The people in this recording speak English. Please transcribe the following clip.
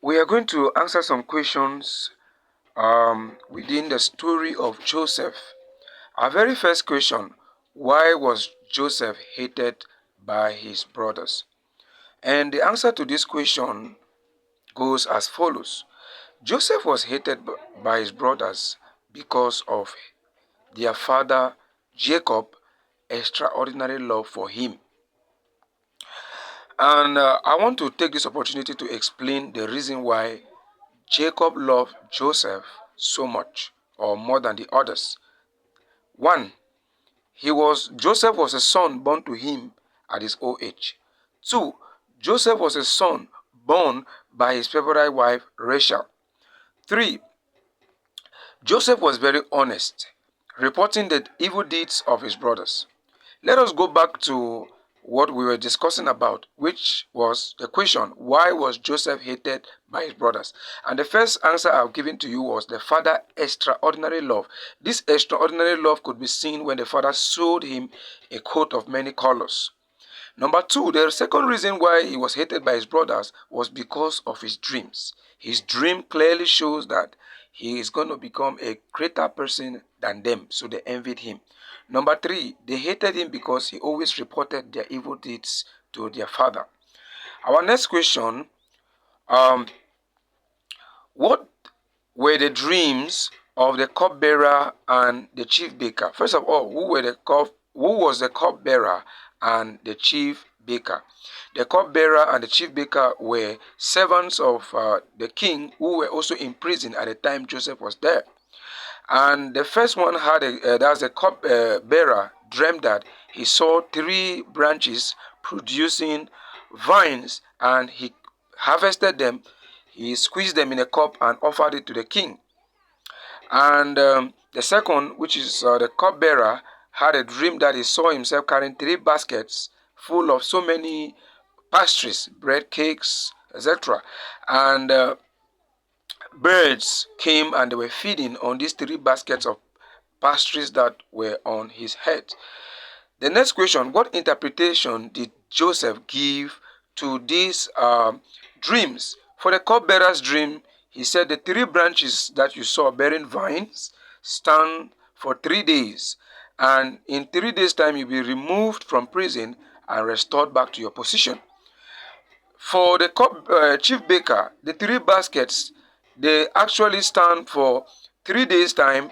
We are going to answer some questions within the story of Joseph. Our very first question: why was Joseph hated by his brothers? And the answer to this question goes as follows: Joseph was hated by his brothers because of their father Jacob's extraordinary love for him. And I want to take this opportunity to explain the reason why Jacob loved Joseph so much or more than the others. One, Joseph was a son born to him at his old age. Two, Joseph was a son born by his favorite wife Rachel. Three, Joseph was very honest, reporting the evil deeds of his brothers. Let us go back to what we were discussing about, which was the question: why was Joseph hated by his brothers? And the first answer I've given to you was the father extraordinary love. This extraordinary love could be seen when the father sewed him a coat of many colors. Number two, the second reason why he was hated by his brothers was because of his dreams. His dream clearly shows that he is going to become a greater person than them, so they envied him. Number three, they hated him because he always reported their evil deeds to their father. Our next question: um, what were the dreams of the cupbearer and the chief baker? First of all, who was the cupbearer and the chief baker? The cupbearer and the chief baker were servants of the king who were also in prison at the time Joseph was there. And the first one that's the cupbearer dreamed that he saw three branches producing vines, and he harvested them, he squeezed them in a cup and offered it to the king. And the second, which is the cupbearer, had a dream that he saw himself carrying three baskets full of so many pastries, bread, cakes, etc. And birds came and they were feeding on these three baskets of pastries that were on his head. The next question: what interpretation did Joseph give to these dreams? For the cupbearer's dream, he said the three branches that you saw bearing vines stand for 3 days, and in 3 days' time you'll be removed from prison and restored back to your position. For the chief baker, the three baskets, they actually stand for 3 days' time,